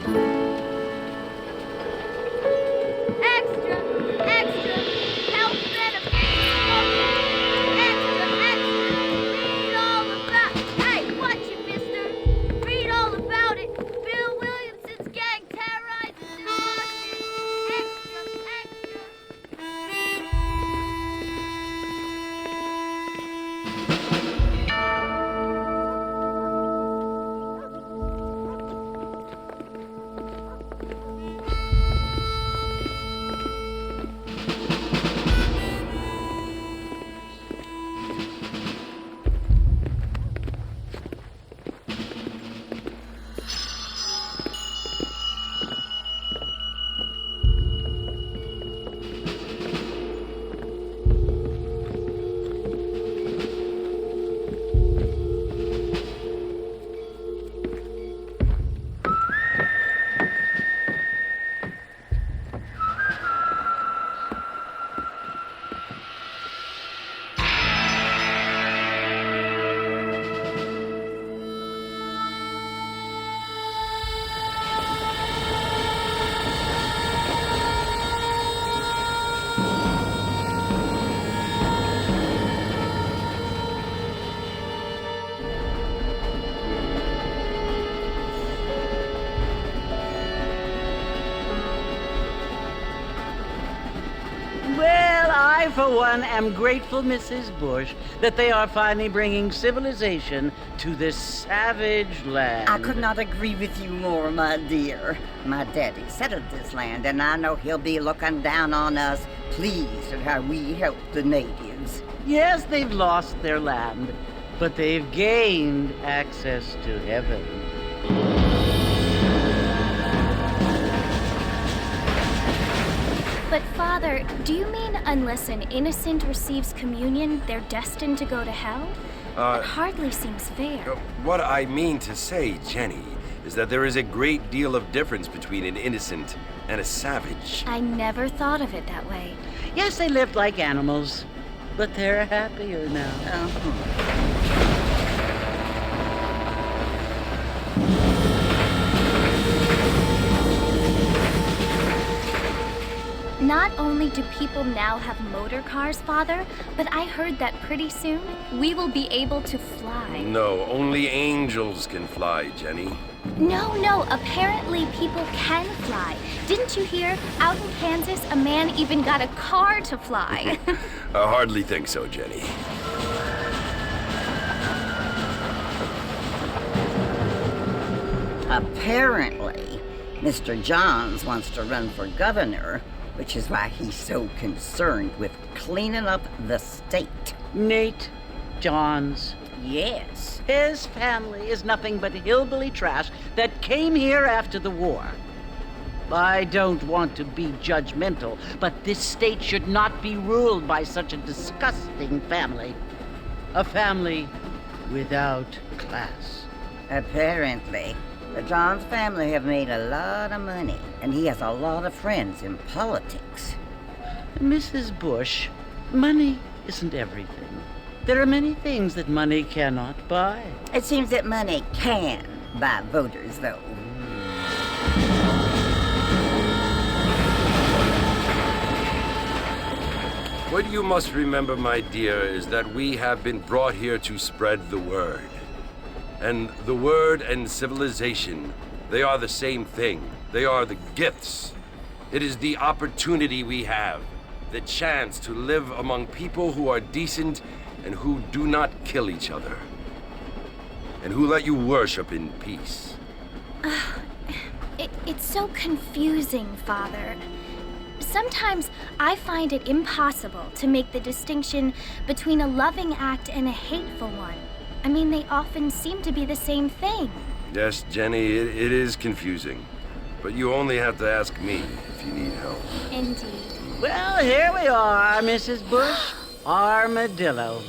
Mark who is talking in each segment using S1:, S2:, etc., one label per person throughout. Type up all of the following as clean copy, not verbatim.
S1: Extra! Extra! Health benefits! Extra! Extra! Read all about... Hey, watch it, mister! Read all about it! Bill Williamson's gang terrorizes New Boston! Extra! Extra!
S2: Well, I, for one, am grateful, Mrs. Bush, that they are finally bringing civilization to this savage land.
S3: I could not agree with you more, my dear. My daddy settled this land, and I know he'll be looking down on us, pleased at how we help the natives.
S2: Yes, they've lost their land, but they've gained access to heaven.
S1: But, Father, do you mean unless an innocent receives communion, they're destined to go to hell? That hardly seems fair.
S4: What I mean to say, Jenny, is that there is a great deal of difference between an innocent and a savage.
S1: I never thought of it that way.
S2: Yes, they lived like animals, but they're happier now.
S1: Not only do people now have motor cars, Father, but I heard that pretty soon we will be able to fly.
S4: No, only angels can fly, Jenny.
S1: No, apparently people can fly. Didn't you hear? Out in Kansas, a man even got a car to fly.
S4: I hardly think so, Jenny.
S3: Apparently, Mr. Johns wants to run for governor, which is why he's so concerned with cleaning up the state.
S2: Nate Johns.
S3: Yes.
S2: His family is nothing but hillbilly trash that came here after the war. I don't want to be judgmental, but this state should not be ruled by such a disgusting family. A family without class.
S3: Apparently. The Johns family have made a lot of money, and he has a lot of friends in politics.
S2: Mrs. Bush, money isn't everything. There are many things that money cannot buy.
S3: It seems that money can buy voters, though.
S4: What you must remember, my dear, is that we have been brought here to spread the word. And the word and civilization, they are the same thing. They are the gifts. It is the opportunity we have, the chance to live among people who are decent and who do not kill each other, and who let you worship in peace.
S1: It's so confusing, Father. Sometimes I find it impossible to make the distinction between a loving act and a hateful one. I mean, they often seem to be the same thing.
S4: Yes, Jenny, it is confusing. But you only have to ask me if you need help.
S1: Indeed.
S2: Well, here we are, Mrs. Bush. Armadillo.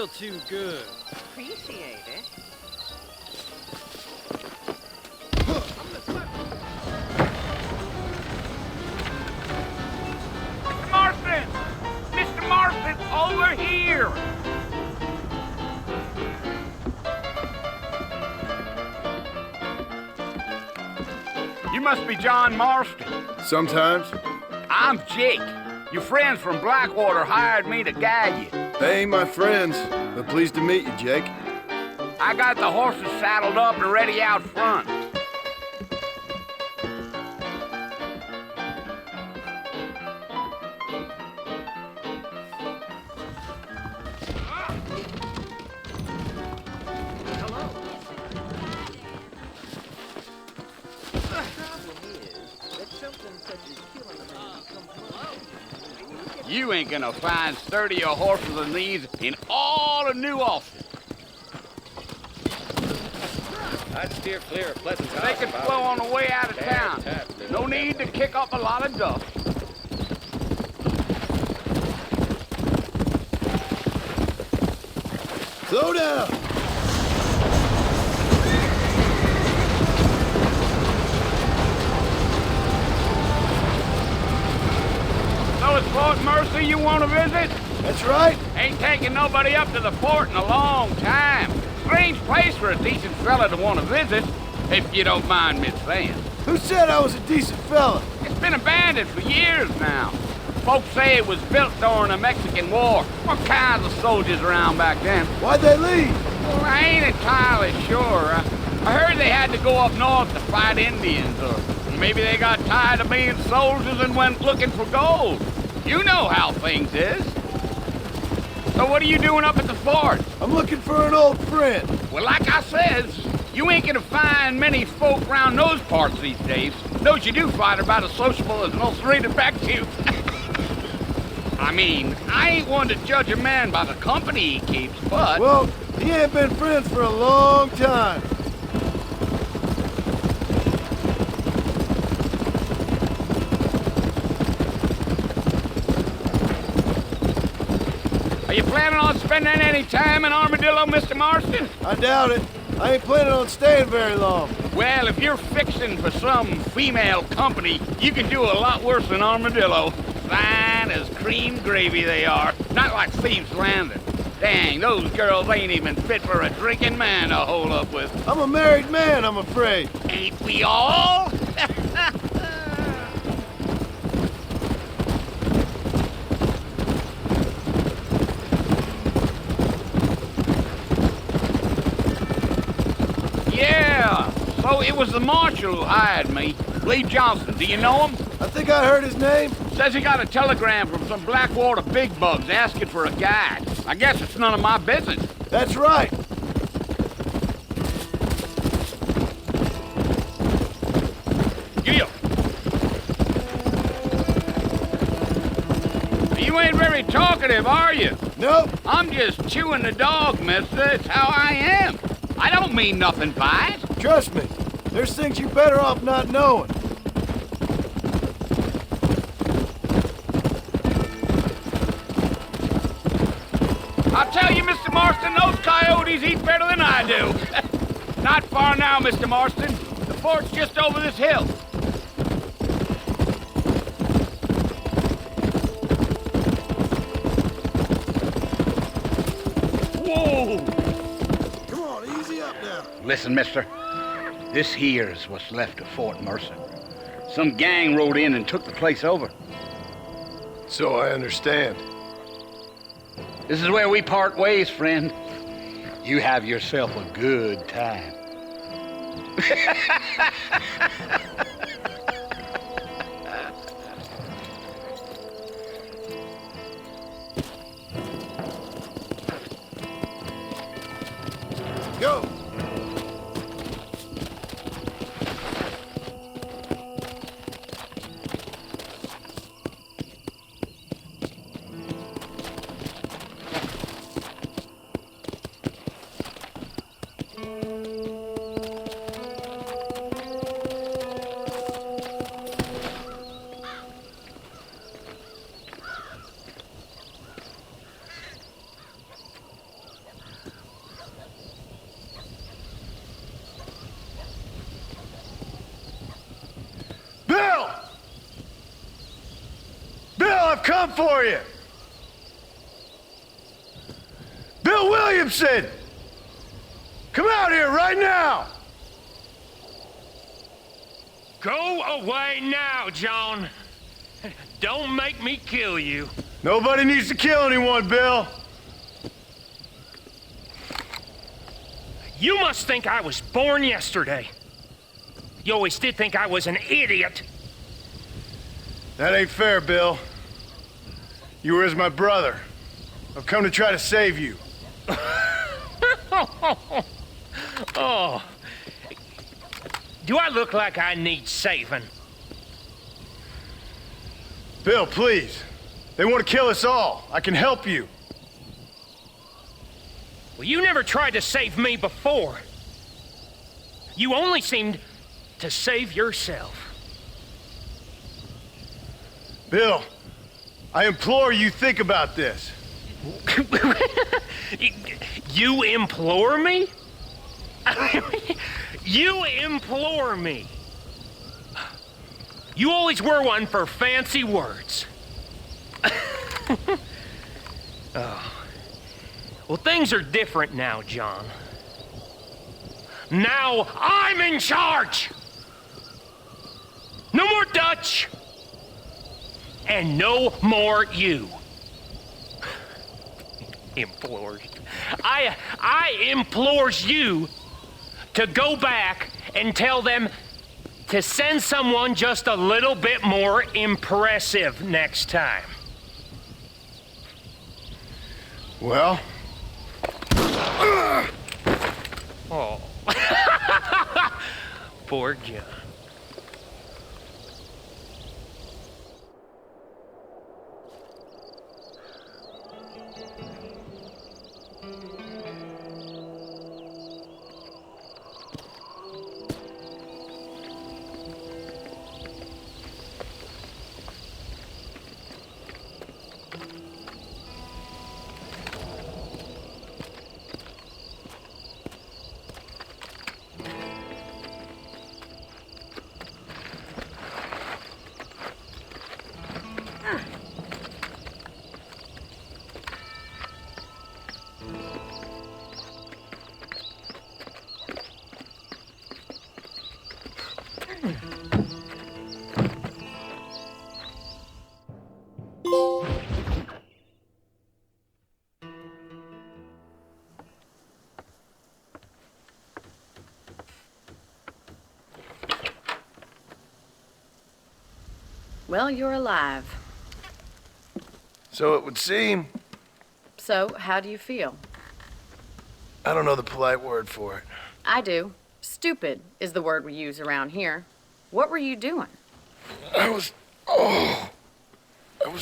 S5: feel too good.
S6: Appreciate it.
S7: Mr. Marston! Mr. Marston, over here! You must be John Marston.
S8: Sometimes.
S7: I'm Jake. Your friends from Blackwater hired me to guide you.
S8: They ain't my friends, but pleased to meet you, Jake.
S7: I got the horses saddled up and ready out front. You ain't gonna find sturdier horses than these in all of New Austin.
S5: I'd steer clear of Pleasant House.
S7: They can flow on the way out of town. No need to kick up a lot of dust.
S8: Slow down!
S7: So it's Fort Mercy you want to visit?
S8: That's right.
S7: Ain't taking nobody up to the fort in a long time. Strange place for a decent fella to want to visit, if you don't mind me saying.
S8: Who said I was a decent fella?
S7: It's been abandoned for years now. Folks say it was built during the Mexican War. What kinds of soldiers around back then?
S8: Why'd they leave?
S7: Well, I ain't entirely sure. I heard they had to go up north to fight Indians, or maybe they got tired of being soldiers and went looking for gold. You know how things is. So what are you doing up at the fort?
S8: I'm looking for an old friend.
S7: Well, like I says, you ain't gonna find many folk around those parts these days. Those you do find are about as sociable as most straight effective. I mean, I ain't one to judge a man by the company he keeps, but...
S8: Well, he ain't been friends for a long time.
S7: Are you planning on spending any time in Armadillo, Mr. Marston?
S8: I doubt it. I ain't planning on staying very long.
S7: Well, if you're fixing for some female company, you can do a lot worse than Armadillo. Fine as cream gravy they are. Not like Thieves' Landing. Dang, those girls ain't even fit for a drinking man to hole up with.
S8: I'm a married man, I'm afraid.
S7: Ain't we all? Yeah, so it was the marshal who hired me. Lee Johnson, do you know him?
S8: I think I heard his name.
S7: Says he got a telegram from some Blackwater big bugs asking for a guide. I guess it's none of my business.
S8: That's right.
S7: Giddy up. You ain't very talkative, are you?
S8: Nope.
S7: I'm just chewing the dog, mister. It's how I am. I don't mean nothing by it.
S8: Trust me. There's things you're better off not knowing.
S7: I'll tell you, Mr. Marston, those coyotes eat better than I do. Not far now, Mr. Marston. The fort's just over this hill. Whoa!
S8: Come on, easy up now.
S7: Listen, mister. This here's what's left of Fort Mercer. Some gang rode in and took the place over.
S8: So I understand.
S7: This is where we part ways, friend. You have yourself a good time.
S8: Go. come for you! Bill Williamson! Come out here right now!
S5: Go away now, John. Don't make me kill you.
S8: Nobody needs to kill anyone, Bill.
S5: You must think I was born yesterday. You always did think I was an idiot.
S8: That ain't fair, Bill. You were as my brother. I've come to try to save you.
S5: Oh. Do I look like I need saving?
S8: Bill, please. They want to kill us all. I can help you.
S5: Well, you never tried to save me before. You only seemed to save yourself.
S8: Bill, I implore you think about this.
S5: You implore me? You implore me. You always were one for fancy words. Oh. Well, things are different now, John. Now I'm in charge! No more Dutch! And no more you. Implores. I implores you to go back and tell them to send someone just a little bit more impressive next time.
S8: Well?
S5: Oh. Poor John.
S6: Well, you're alive.
S8: So it would seem.
S6: So, how do you feel?
S8: I don't know the polite word for it.
S6: I do. Stupid is the word we use around here. What were you doing?
S8: I was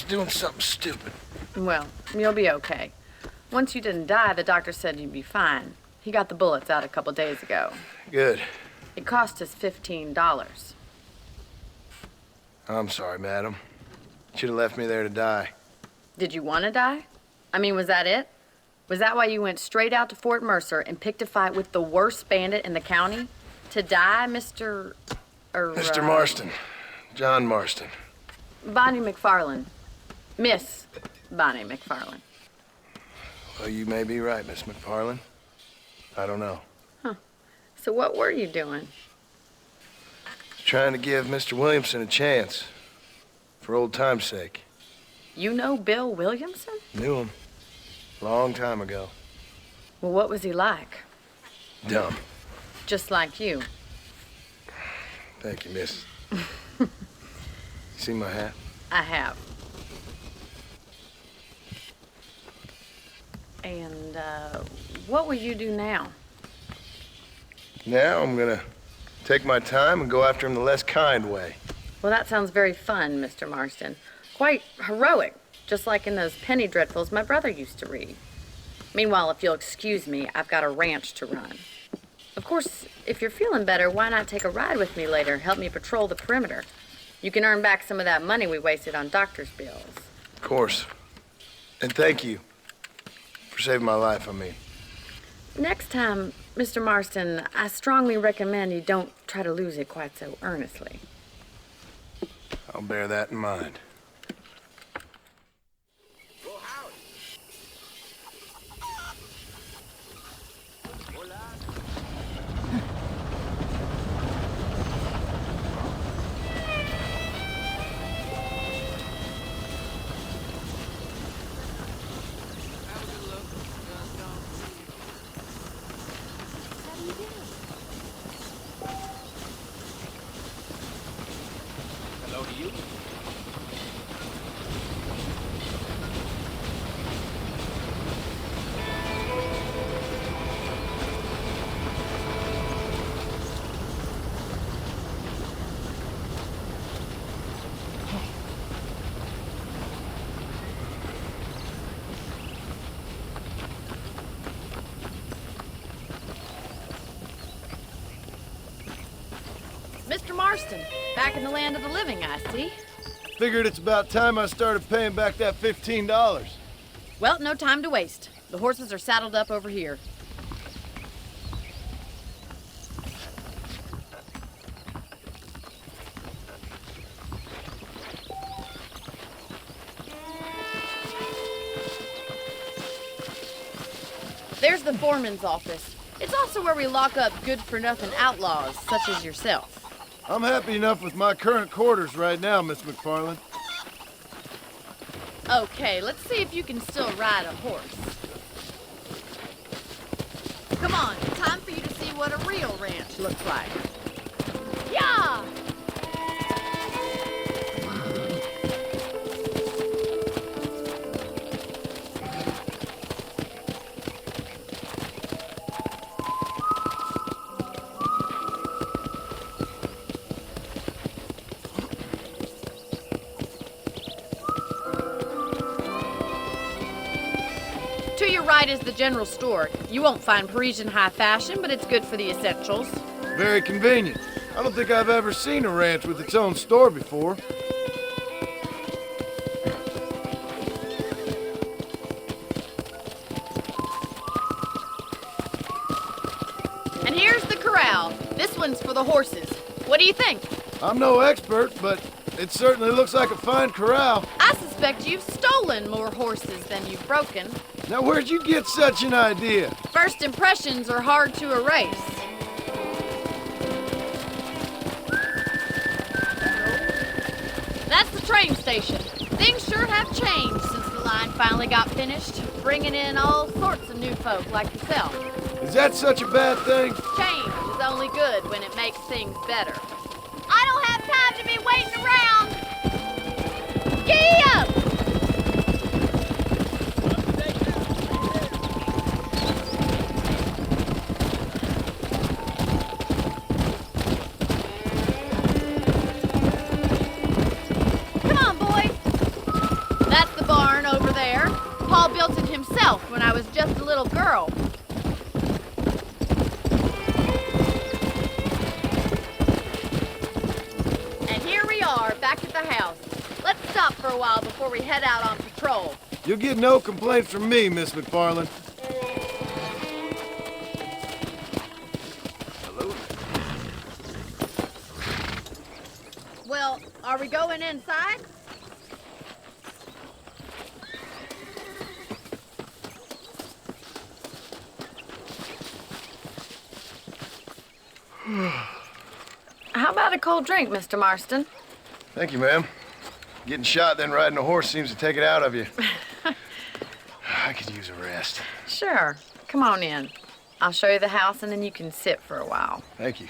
S8: doing something stupid.
S6: Well, you'll be okay. Once you didn't die, the doctor said you'd be fine. He got the bullets out a couple days ago.
S8: Good.
S6: It cost us $15.
S8: I'm sorry, madam. Should have left me there to die.
S6: Did you want to die? I mean, was that it? Was that why you went straight out to Fort Mercer and picked a fight with the worst bandit in the county? To die, Mr.
S8: Mr. Marston. John Marston.
S6: Bonnie McFarlane. Miss Bonnie McFarlane.
S8: Well, you may be right, Miss McFarlane. I don't know.
S6: Huh. So what were you doing?
S8: Trying to give Mr. Williamson a chance. For old time's sake.
S6: You know Bill Williamson?
S8: Knew him. Long time ago.
S6: Well, what was he like?
S8: Dumb.
S6: Just like you.
S8: Thank you, miss. You see my hat?
S6: I have. And, what will you do now?
S8: Now I'm gonna take my time and go after him the less kind way.
S6: Well, that sounds very fun, Mr. Marston. Quite heroic, just like in those penny dreadfuls my brother used to read. Meanwhile, if you'll excuse me, I've got a ranch to run. Of course, if you're feeling better, why not take a ride with me later? Help me patrol the perimeter. You can earn back some of that money we wasted on doctor's bills.
S8: Of course. And thank you for saving my life, I mean.
S6: Next time, Mr. Marston, I strongly recommend you don't try to lose it quite so earnestly.
S8: I'll bear that in mind.
S7: you.
S6: Mr. Marston, back in the land of the living, I see.
S8: Figured it's about time I started paying back that $15.
S6: Well, no time to waste. The horses are saddled up over here. There's the foreman's office. It's also where we lock up good-for-nothing outlaws, such as yourself.
S8: I'm happy enough with my current quarters right now, Miss McFarland.
S6: Okay, let's see if you can still ride a horse. Come on, time for you to see what a real ranch looks like. Yeah! To your right is the general store. You won't find Parisian high fashion, but it's good for the essentials.
S8: Very convenient. I don't think I've ever seen a ranch with its own store before.
S6: And here's the corral. This one's for the horses. What do you think?
S8: I'm no expert, but it certainly looks like a fine corral.
S6: I suspect you've stolen more horses than you've broken.
S8: Now, where'd you get such an idea?
S6: First impressions are hard to erase. That's the train station. Things sure have changed since the line finally got finished, bringing in all sorts of new folk like yourself.
S8: Is that such a bad thing?
S6: Change is only good when it makes things better. I don't have time to be waiting around. Giddy up! Come on, boys. That's the barn over there. Paul built it himself when I was just a little girl. Back at the house. Let's stop for a while before we head out on patrol.
S8: You'll get no complaints from me, Miss McFarland.
S7: Hello.
S6: Well, are we going inside? How about a cold drink, Mr. Marston?
S8: Thank you, ma'am. Getting shot, then riding a horse seems to take it out of you. I could use a rest.
S6: Sure. Come on in. I'll show you the house, and then you can sit for a while.
S8: Thank you.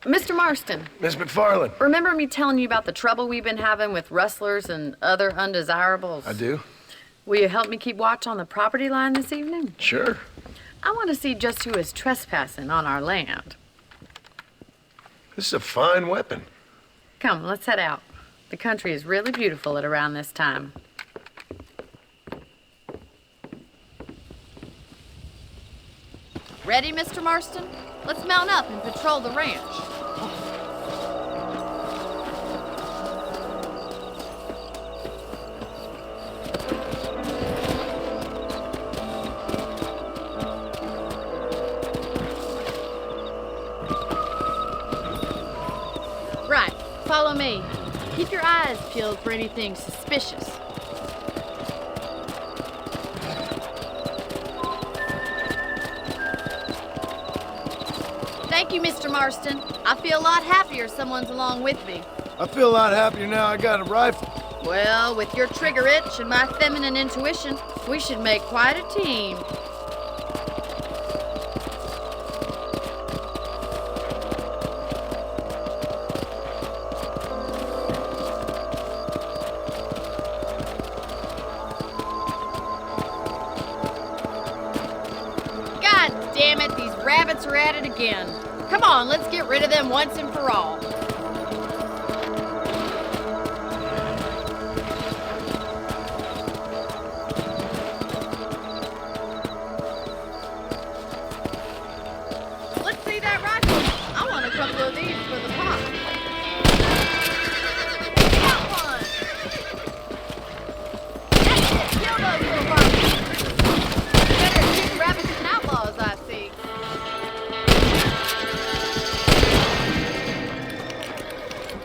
S6: Mr. Marston.
S8: Miss McFarland.
S6: Remember me telling you about the trouble we've been having with rustlers and other undesirables?
S8: I do.
S6: Will you help me keep watch on the property line this evening?
S8: Sure.
S6: I want to see just who is trespassing on our land.
S8: This is a fine weapon.
S6: Come, let's head out. The country is really beautiful at around this time. Ready, Mr. Marston? Let's mount up and patrol the ranch. Right, follow me. Keep your eyes peeled for anything suspicious. Thank you, Mr. Marston. I feel a lot happier someone's along with me.
S8: I feel a lot happier now I got a rifle.
S6: Well, with your trigger itch and my feminine intuition, we should make quite a team. God damn it, these rabbits are at it again. Come on, let's get rid of them once and for all. Let's see that rifle. I want a couple of these for the pot. Got one! That's it, kill those little buggers. Better shoot rabbits and outlaws, I see.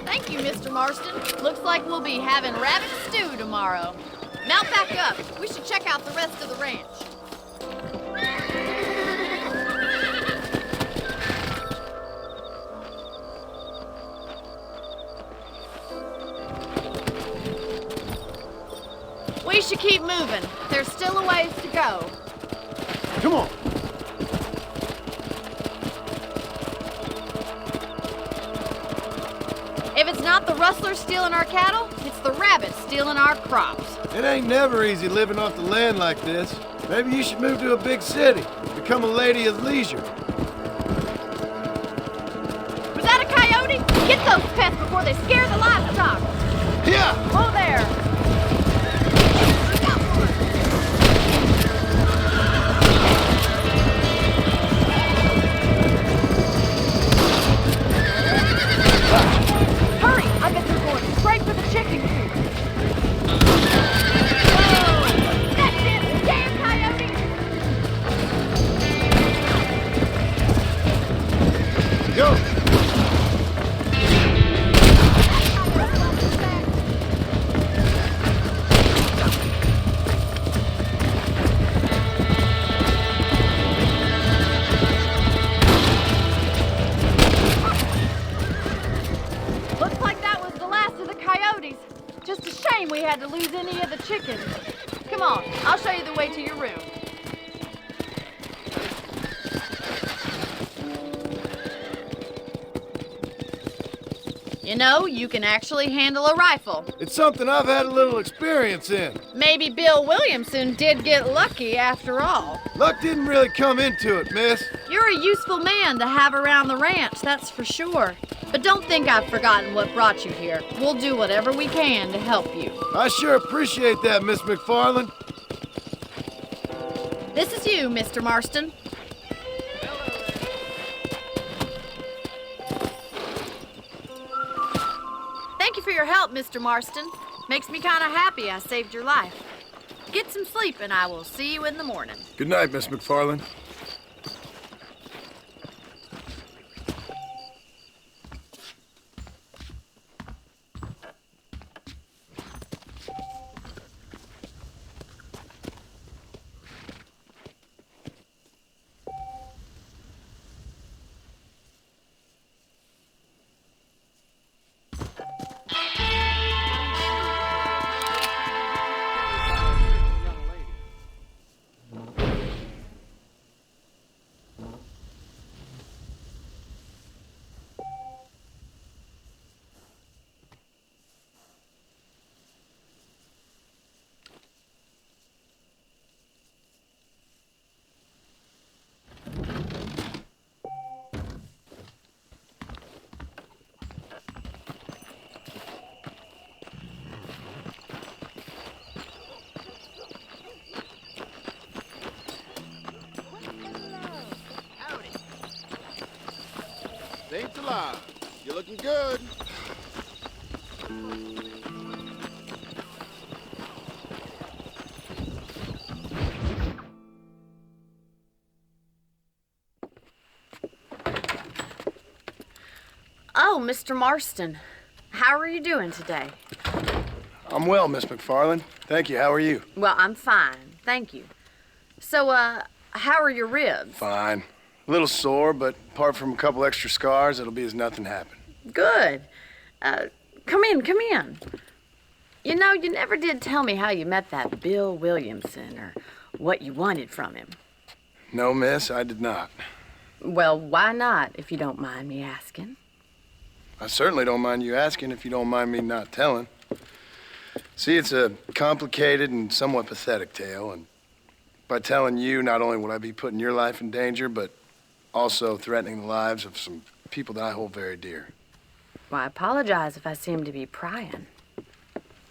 S6: Thank you, Mr. Marston. Looks like we'll be having rabbit stew tomorrow. Mount back up. We should check out the rest of the ranch. We should keep moving. There's still a ways to go.
S8: Come on.
S6: If it's not the rustlers stealing our cattle, it's the rabbits stealing our crops.
S8: It ain't never easy living off the land like this. Maybe you should move to a big city. Become a lady of leisure.
S6: Was that a coyote? Get those pests before they scare the livestock.
S8: Yeah!
S6: Oh, there. Got one. Hurry! I bet they're going straight for the chicken coop. Whoa! That's it! Damn coyote!
S8: Go!
S6: Looks like that was the last of the coyotes. Just a shame we had to lose any of the chickens. Come on, I'll show you the way to your room. You know, you can actually handle a rifle.
S8: It's something I've had a little experience in.
S6: Maybe Bill Williamson did get lucky after all.
S8: Luck didn't really come into it, miss.
S6: You're a useful man to have around the ranch, that's for sure. But don't think I've forgotten what brought you here. We'll do whatever we can to help you.
S8: I sure appreciate that, Miss McFarland.
S6: This is you, Mr. Marston. Thank you for your help, Mr. Marston. Makes me kind of happy I saved your life. Get some sleep and I will see you in the morning.
S8: Good night, Miss McFarland.
S9: Saints alive. You're looking good.
S6: Oh, Mr. Marston. How are you doing today?
S8: I'm well, Miss McFarland. Thank you. How are you?
S6: Well, I'm fine. Thank you. So, how are your ribs?
S8: Fine. A little sore, but apart from a couple extra scars, it'll be as nothing happened.
S6: Good. Come in, come in. You know, you never did tell me how you met that Bill Williamson or what you wanted from him.
S8: No, miss, I did not.
S6: Well, why not, if you don't mind me asking?
S8: I certainly don't mind you asking if you don't mind me not telling. See, it's a complicated and somewhat pathetic tale, by telling you not only would I be putting your life in danger, but also threatening the lives of some people that I hold very dear.
S6: Well, I apologize if I seem to be prying.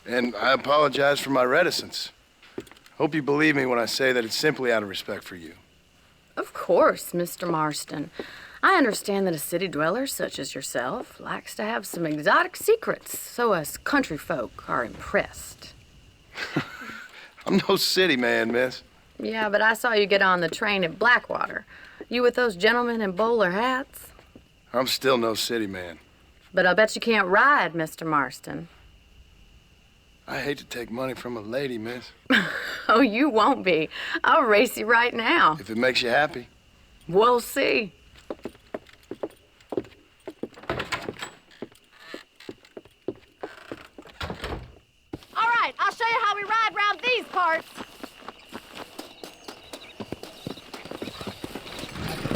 S8: And I apologize for my reticence. Hope you believe me when I say that it's simply out of respect for you.
S6: Of course, Mr. Marston. I understand that a city dweller such as yourself likes to have some exotic secrets, so us country folk are impressed.
S8: I'm no city man, miss.
S6: Yeah, but I saw you get on the train at Blackwater. You with those gentlemen in bowler hats?
S8: I'm still no city man.
S6: But I'll bet you can't ride, Mr. Marston.
S8: I hate to take money from a lady, miss.
S6: Oh, you won't be. I'll race you right now.
S8: If it makes you happy.
S6: We'll see.
S10: All right, I'll show you how we ride round these parts.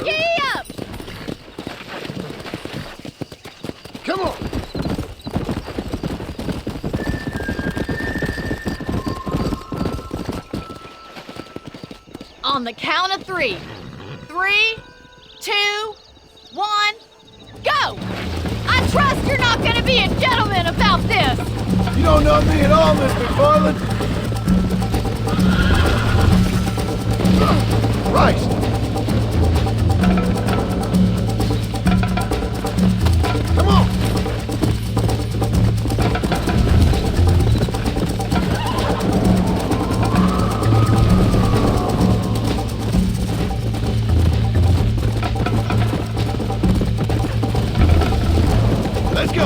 S10: Giddy up!
S8: Come on!
S10: On the count of 3. 3, 2, 1, go! I trust you're not gonna be a gentleman about this!
S8: You don't know me at all, Miss McFarland. Christ! Come on! Let's go!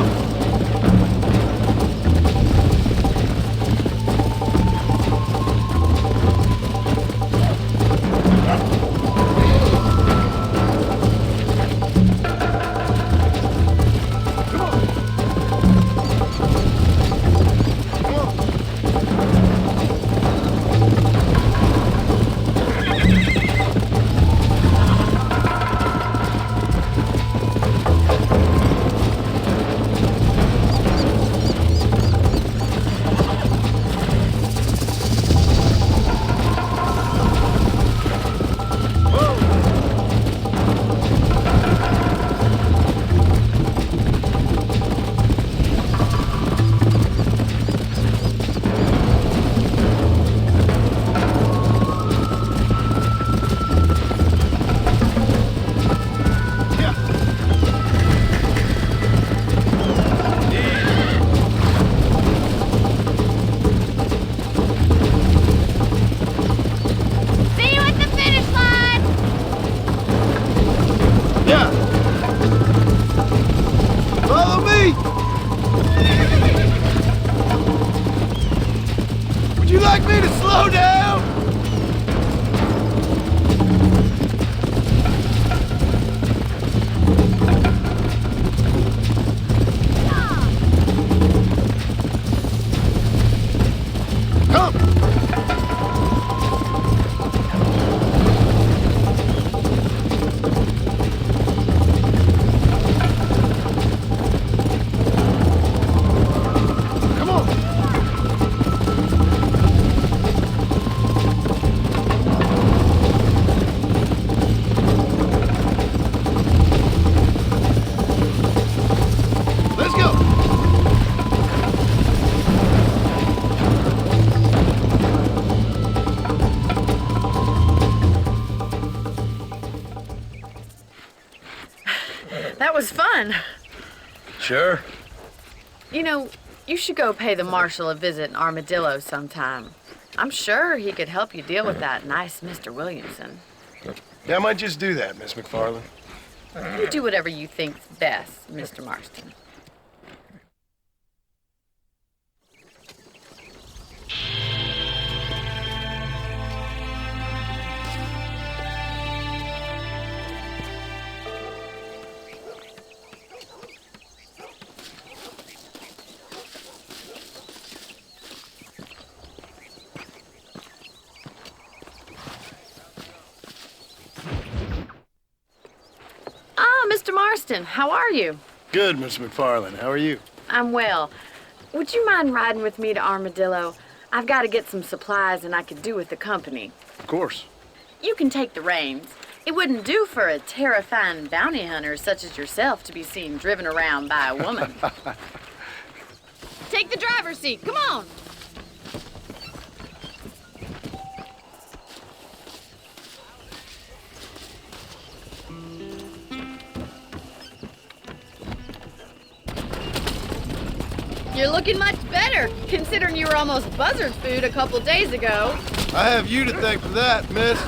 S6: That was fun.
S8: Sure.
S6: You know, you should go pay the marshal a visit in Armadillo sometime. I'm sure he could help you deal with that nice Mr. Williamson.
S8: Yeah, I might just do that, Miss McFarland.
S6: You do whatever you think's best, Mr. Marston. Mr. Marston, how are you?
S8: Good, Miss McFarland. How are you?
S6: I'm well. Would you mind riding with me to Armadillo? I've got to get some supplies and I could do with the company.
S8: course.
S6: You can take the reins. It wouldn't do for a terrifying bounty hunter such as yourself to be seen driven around by a woman.
S10: Take the driver's seat. Come on. You're looking much better, considering you were almost buzzard food a couple days ago.
S8: I have you to thank for that, miss.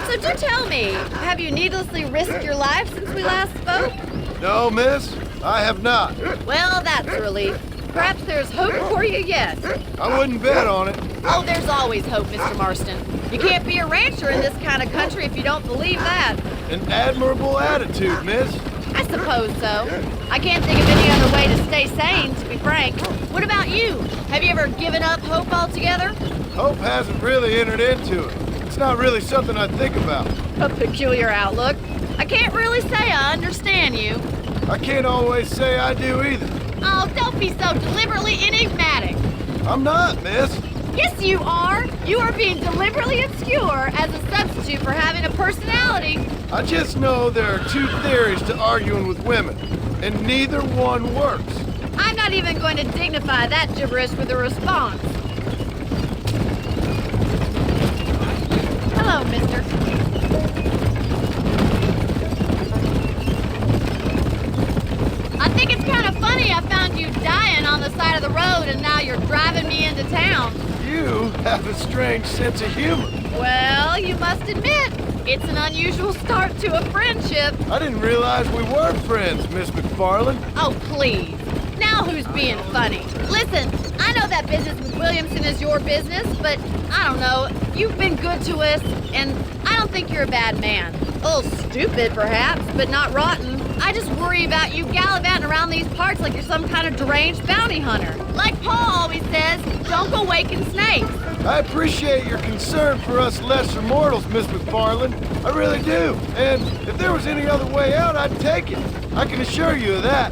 S10: So do tell me, have you needlessly risked your life since we last spoke?
S8: No, miss, I have not.
S10: Well, that's a relief. Perhaps there's hope for you yet.
S8: I wouldn't bet on it.
S10: Oh, there's always hope, Mr. Marston. You can't be a rancher in this kind of country if you don't believe that.
S8: An admirable attitude, miss.
S10: I suppose so. I can't think of any other way to stay sane, to be frank. What about you? Have you ever given up hope altogether?
S8: Hope hasn't really entered into it. It's not really something I think about.
S10: A peculiar outlook. I can't really say I understand you.
S8: I can't always say I do either.
S10: Oh, don't be so deliberately enigmatic.
S8: I'm not, miss.
S10: Yes, you are. You are being deliberately obscure as a substitute for having a personality.
S8: I just know there are two theories to arguing with women, and neither one works.
S10: I'm not even going to dignify that gibberish with a response. Hello, mister. I think it's kind of funny I found you dying on the side of the road and now you're driving me into town.
S8: You have a strange sense of humor.
S10: Well, you must admit, it's an unusual start to a friendship.
S8: I didn't realize we were friends, Miss McFarland.
S10: Oh, please. Now who's being funny? Listen, I know that business with Williamson is your business, but I don't know. You've been good to us, and I don't think you're a bad man. A little stupid, perhaps, but not rotten. I just worry about you gallivanting around these parts like you're some kind of deranged bounty hunter. Like Paul always says, don't go waking snakes.
S8: I appreciate your concern for us lesser mortals, Miss McFarland. I really do. And if there was any other way out, I'd take it. I can assure you of that.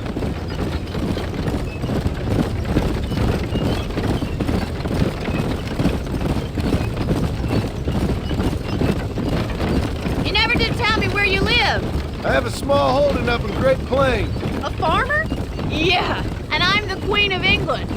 S10: You never did tell me where you live.
S8: I have a small holding up in Great Plains.
S10: A farmer? Yeah, and I'm the Queen of England.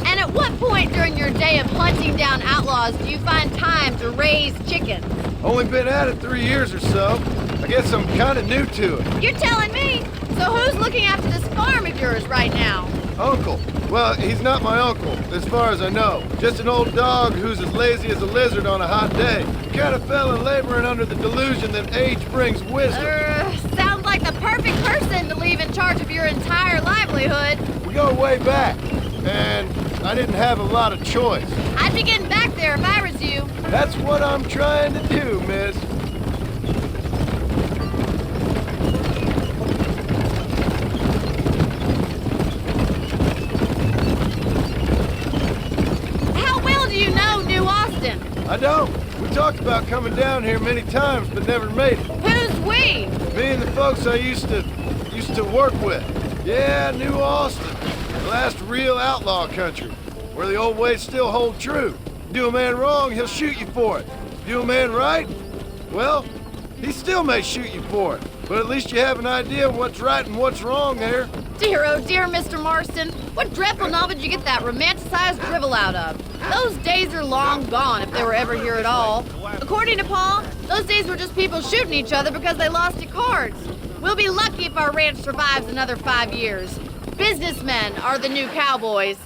S10: And at what point during your day of hunting down outlaws do you find time to raise chickens?
S8: Only been at it 3 years or so. I guess I'm kind of new to it.
S10: You're telling me? So who's looking after this farm of yours right now?
S8: Uncle. Well, he's not my uncle, as far as I know. Just an old dog who's as lazy as a lizard on a hot day. The kind of fella laboring under the delusion that age brings wisdom.
S10: Sounds like the perfect person to leave in charge of your entire livelihood.
S8: We go way back, and I didn't have a lot of choice.
S10: I'd be getting back there if I was you.
S8: That's what I'm trying to do, miss. I don't. We talked about coming down here many times, but never made it.
S10: Who's we?
S8: Me and the folks I used to work with. Yeah, New Austin. The last real outlaw country, where the old ways still hold true. Do a man wrong, he'll shoot you for it. Do a man right, well, he still may shoot you for it. But at least you have an idea of what's right and what's wrong there.
S10: Dear, oh dear, Mr. Marston. What dreadful novel did you get that romanticized drivel out of? Those days are long gone, if they were ever here at all. According to Paul, those days were just people shooting each other because they lost at cards. We'll be lucky if our ranch survives another 5 years. Businessmen are the new cowboys.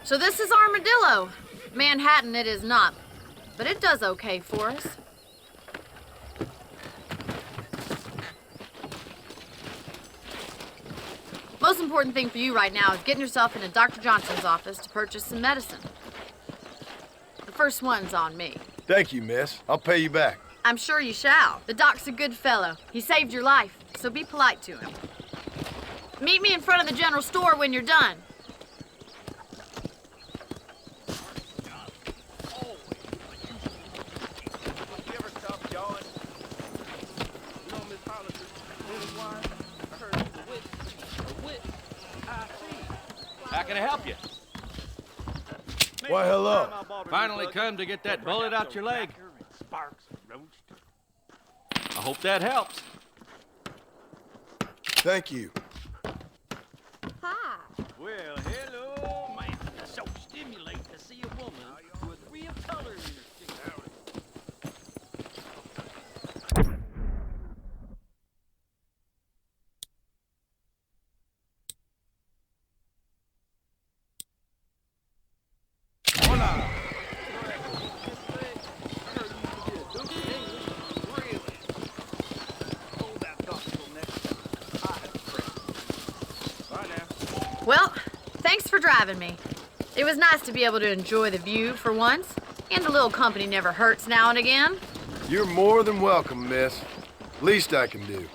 S6: So this is Armadillo. Manhattan it is not, but it does okay for us. Most important thing for you right now is getting yourself into Dr. Johnson's office to purchase some medicine. The first one's on me.
S8: Thank you, miss. I'll pay you back.
S6: I'm sure you shall. The doc's a good fellow. He saved your life, so be polite to him. Meet me in front of the general store when you're done.
S4: How can I help you?
S8: Why, hello.
S11: Finally come to get that bullet out your leg. I hope that helps.
S8: Thank you.
S10: Hi.
S11: Well, hello, man. It's so stimulating to see a woman with real color in her skin.
S10: Well, thanks for driving me. It was nice to be able to enjoy the view for once, and a little company never hurts now and again.
S8: You're more than welcome, miss. Least I can do.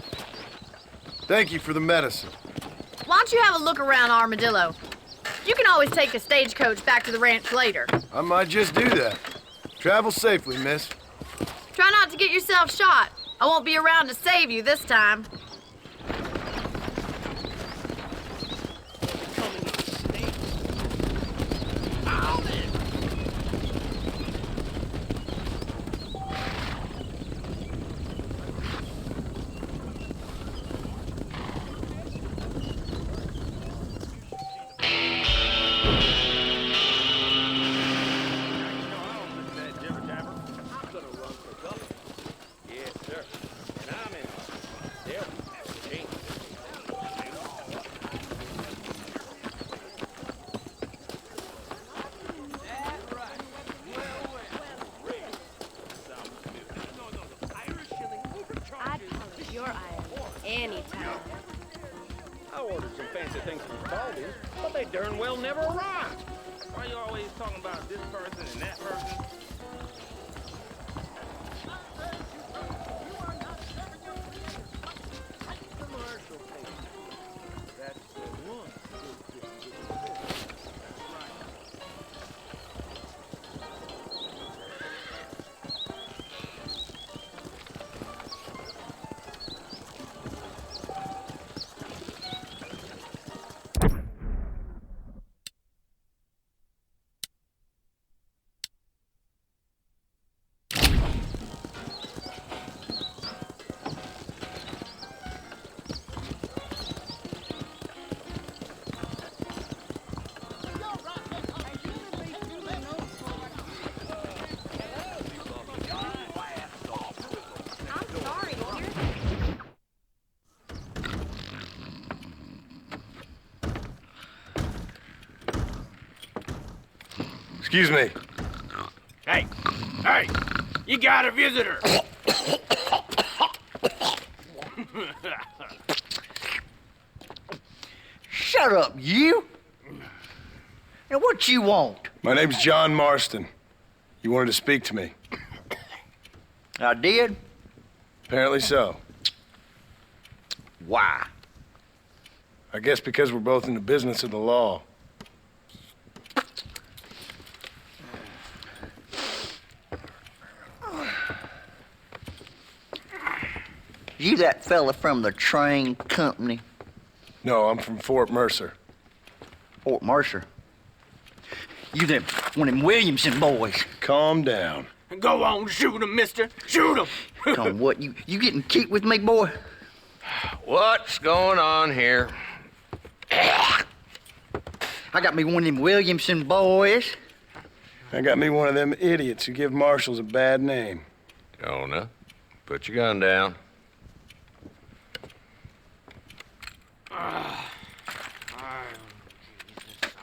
S8: Thank you for the medicine.
S10: Why don't you have a look around Armadillo? You can always take a stagecoach back to the ranch later.
S8: I might just do that. Travel safely, miss.
S10: Try not to get yourself shot. I won't be around to save you this time.
S11: I ordered some fancy things from Spalding, but they darn well never arrived. Why are you always talking about this person and that person?
S8: Excuse me.
S11: Hey, you got a visitor.
S12: Shut up, you! Now, what you want?
S8: My name's John Marston. You wanted to speak to me.
S12: I did?
S8: Apparently so.
S12: Why?
S8: I guess because we're both in the business of the law.
S12: You that fella from the train company?
S8: No, I'm from Fort Mercer.
S12: Fort Mercer? You them one of them Williamson boys.
S8: Calm down.
S11: Go on, shoot him, mister. Shoot him.
S12: Come on, what, you getting kicked with me, boy?
S5: What's going on here?
S12: I got me one of them Williamson boys.
S8: I got me one of them idiots who give marshals a bad name.
S5: Jonah, put your gun down.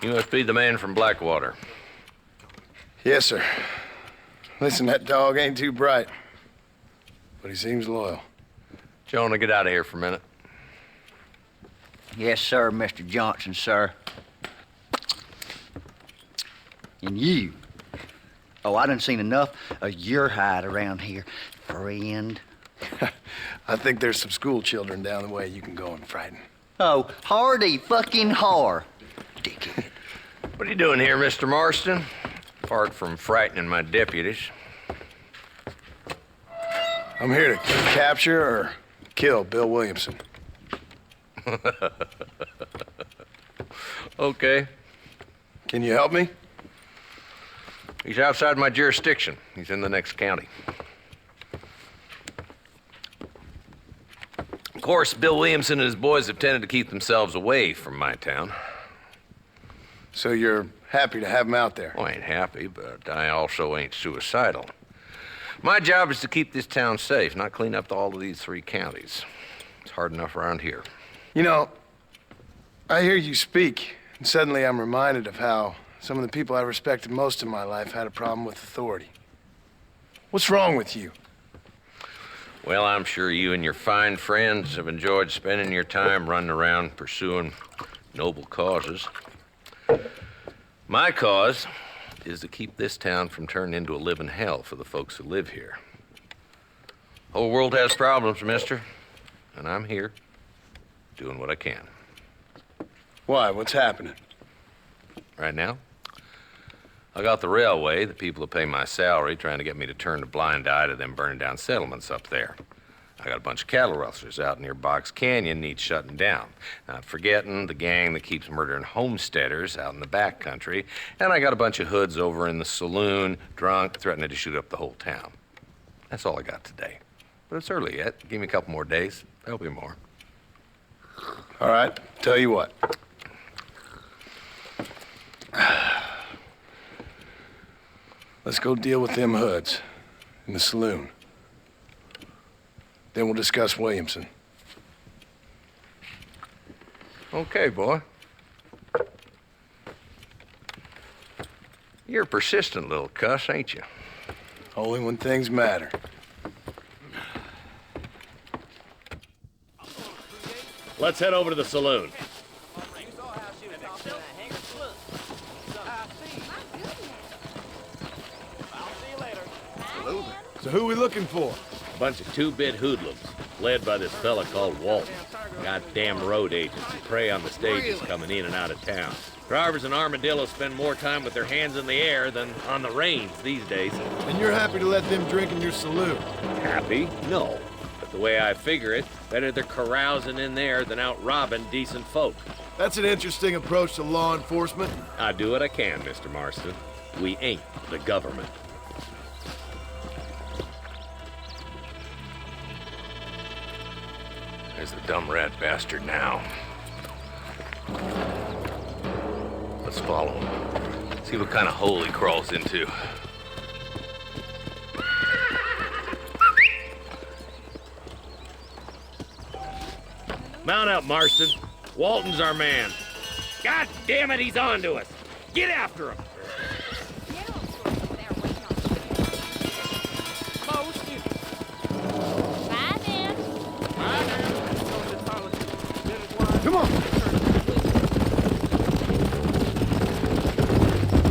S5: You must be the man from Blackwater.
S8: Yes, sir. Listen, that dog ain't too bright, but he seems loyal.
S5: Jonah, get out of here for a minute.
S12: Yes, sir, Mr. Johnson, sir. And you. Oh, I done seen enough of your hide around here, friend.
S8: I think there's some school children down the way you can go and frighten.
S12: Oh, hardy fucking har. Dickhead.
S5: What are you doing here, Mr. Marston? Apart from frightening my deputies.
S8: I'm here to capture or kill Bill Williamson.
S5: Okay.
S8: Can you help me?
S13: He's outside my jurisdiction. He's in the next county. Of course, Bill Williamson and his boys have tended to keep themselves away from my town.
S8: So you're happy to have him out there?
S13: Well, I ain't happy, but I also ain't suicidal. My job is to keep this town safe, not clean up all of these 3 counties. It's hard enough around here.
S8: You know, I hear you speak, and suddenly I'm reminded of how some of the people I respected most in my life had a problem with authority. What's wrong with you?
S13: Well, I'm sure you and your fine friends have enjoyed spending your time running around pursuing noble causes. My cause is to keep this town from turning into a living hell for the folks who live here. The whole world has problems, mister, and I'm here doing what I can.
S8: Why? What's happening?
S13: Right now, I got the railway, the people who pay my salary, trying to get me to turn a blind eye to them burning down settlements up there. I got a bunch of cattle rustlers out near Box Canyon needs shutting down. Not forgetting the gang that keeps murdering homesteaders out in the back country. And I got a bunch of hoods over in the saloon, drunk, threatening to shoot up the whole town. That's all I got today. But it's early yet. Give me a couple more days. There'll be more.
S8: All right, tell you what. Let's go deal with them hoods in the saloon. Then we'll discuss Williamson.
S13: Okay, boy. You're a persistent little cuss, ain't you?
S8: Only when things matter.
S14: Let's head over to the saloon.
S8: So who are we looking for?
S14: A bunch of two-bit hoodlums, led by this fella called Walton. Goddamn road agents who prey on the stages coming in and out of town. Drivers in Armadillo spend more time with their hands in the air than on the reins these days.
S8: And you're happy to let them drink in your saloon?
S14: Happy? No. But the way I figure it, better they're carousing in there than out robbing decent folk.
S8: That's an interesting approach to law enforcement.
S14: I do what I can, Mr. Marston. We ain't the government.
S13: There's the dumb rat bastard now. Let's follow him. See what kind of hole he crawls into.
S14: Mount up, Marston. Walton's our man. God damn it, he's on to us. Get after him.
S8: Come on.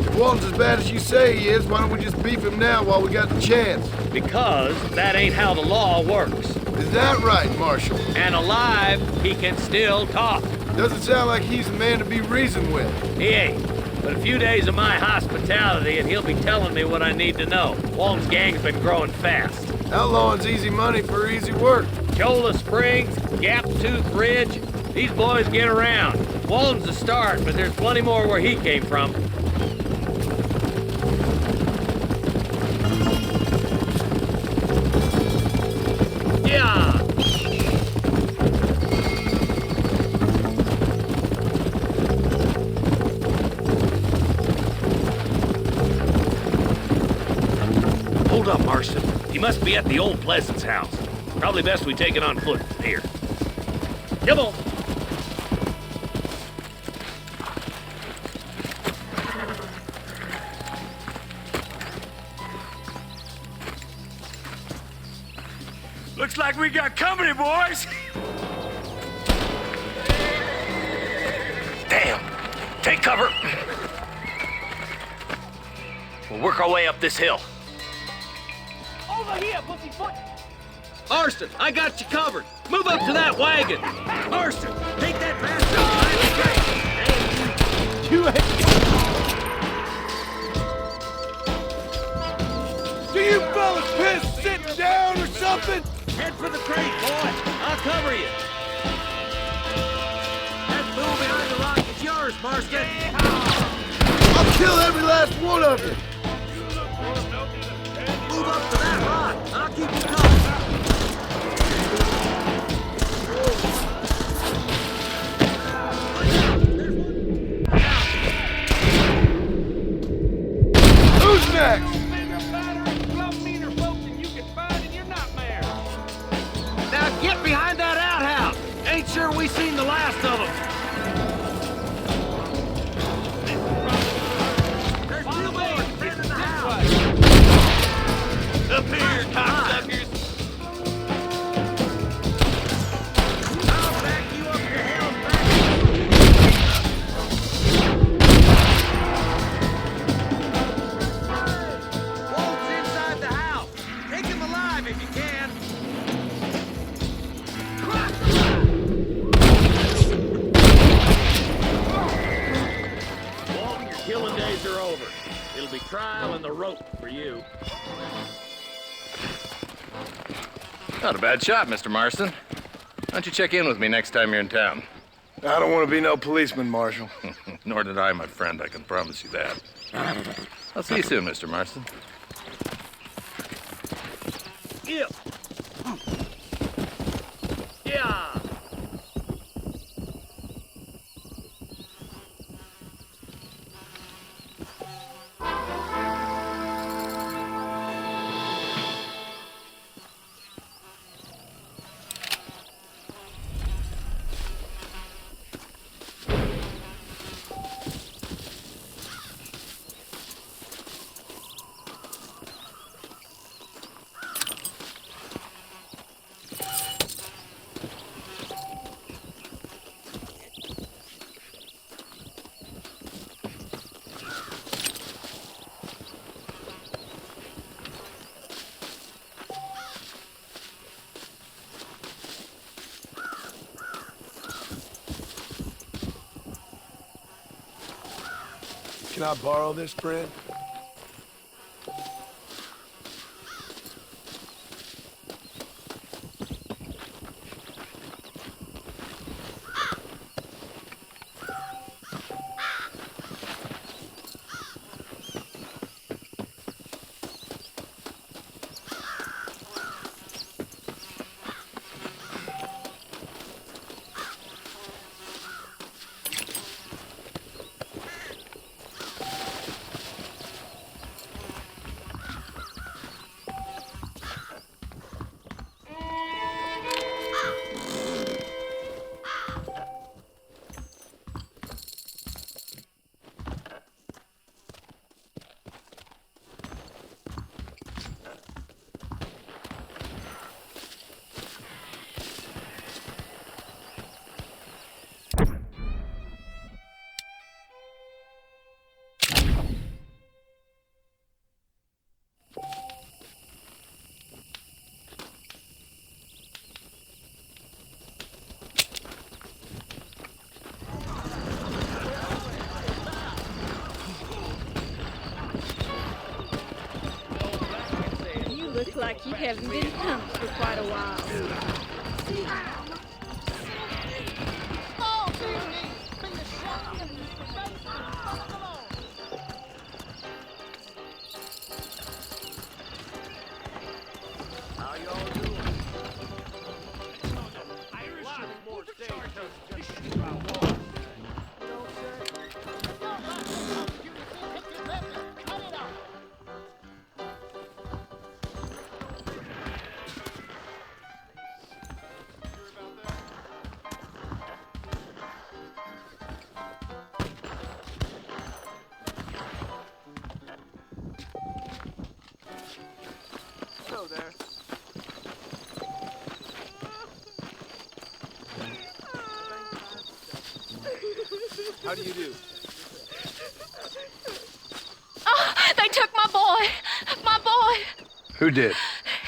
S8: If Walton's as bad as you say he is, why don't we just beef him now while we got the chance?
S14: Because that ain't how the law works.
S8: Is that right, Marshal?
S14: And alive, he can still talk.
S8: Doesn't sound like he's a man to be reasoned with.
S14: He ain't. But a few days of my hospitality and he'll be telling me what I need to know. Walton's gang's been growing fast.
S8: Outlawing's easy money for easy work.
S14: Cholla Springs, Gap Tooth Ridge, these boys get around. Walton's a start, but there's plenty more where he came from. Yeah! Hold up, Marston. He must be at the old Pleasance house. Probably best we take it on foot from here. Come on.
S15: Looks like we got company, boys.
S14: Damn! Take cover! We'll work our way up this hill.
S15: Over here, pussyfoot.
S5: Marston, I got you covered. Move up to that wagon.
S15: Marston, take that bastard. You ain't... Do you fellas piss sitting down or something?
S5: Head for the crate, boy. I'll cover you. That bull behind the rock is yours, Marston.
S8: I'll kill every last one of you.
S15: up to that rock. I'll keep you covered.
S8: Who's next?
S15: Now get behind that outhouse. Ain't sure we seen the last of them. There's two more defending the house. Up here, cocksuckers. I'll back you up to hell's back. Wolf's inside the house. Take him alive if you can. Walt, your killing days are over. It'll be trial and the rope for you.
S13: Not a bad shot, Mr. Marston. Why don't you check in with me next time you're in town?
S8: I don't want to be no policeman, Marshal.
S13: Nor did I, my friend. I can promise you that. I'll see you soon, Mr. Marston.
S15: Yep. Yeah.
S8: Can I borrow this, friend?
S16: Looks like you haven't been pumped for quite a while.
S15: How y'all doing? Lots more stages just to shoot out one. There. How do you do?
S16: Oh, they took my boy! My boy!
S8: Who did?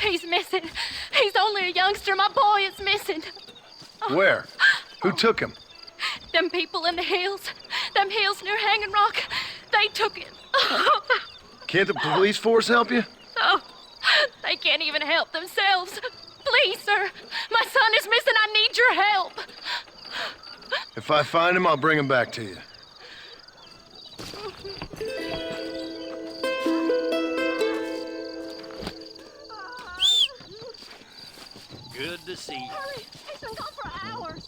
S16: He's missing. He's only a youngster. My boy is missing.
S8: Where? Who took him?
S16: Them people in the hills. Them hills near Hanging Rock. They took him.
S8: Can't the police force help you?
S16: Oh, they can't even help themselves. Please, sir. My son is missing. I need your help.
S8: If I find him, I'll bring him back to you.
S15: Good to see you.
S16: Hurry! He's been gone for hours.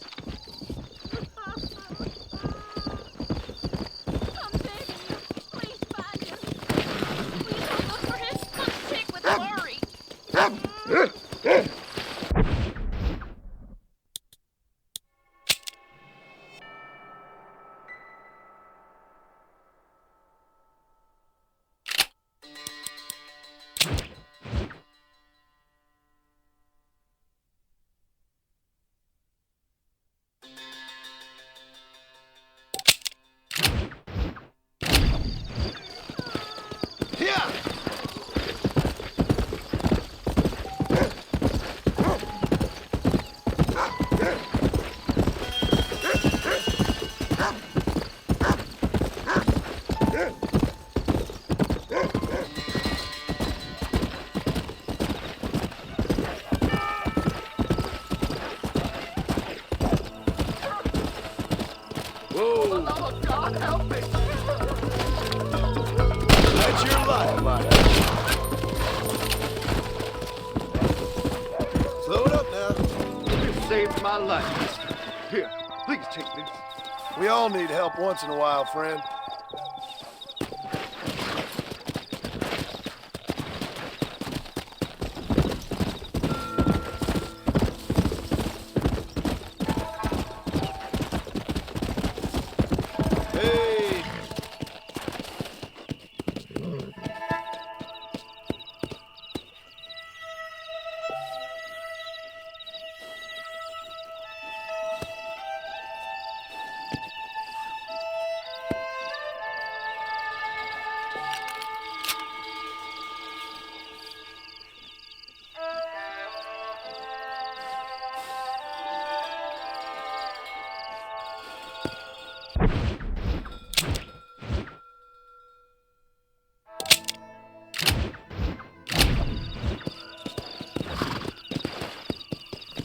S16: I'm begging you. Please find him. Please don't look for him. I'm sick with worry.
S8: God help me! That's your life, buddy. Slow it up now.
S17: You saved my life. Here, please take this.
S8: We all need help once in a while, friend.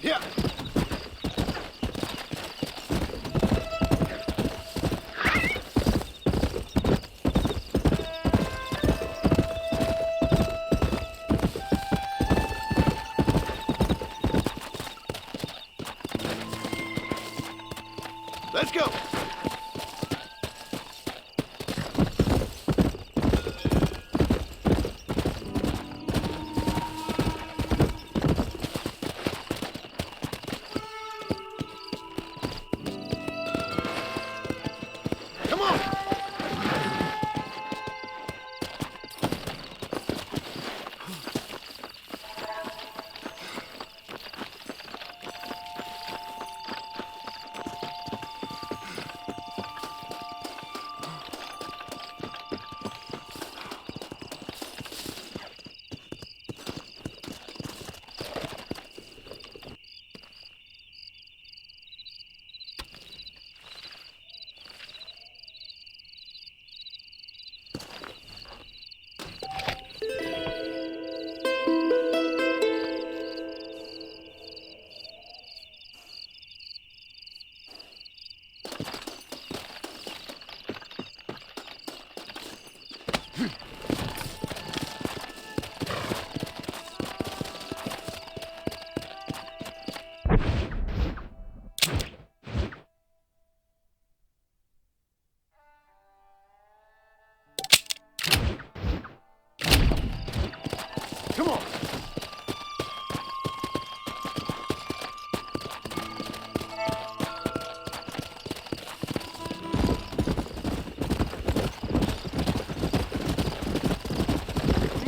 S8: Yeah. Let's go. Come on.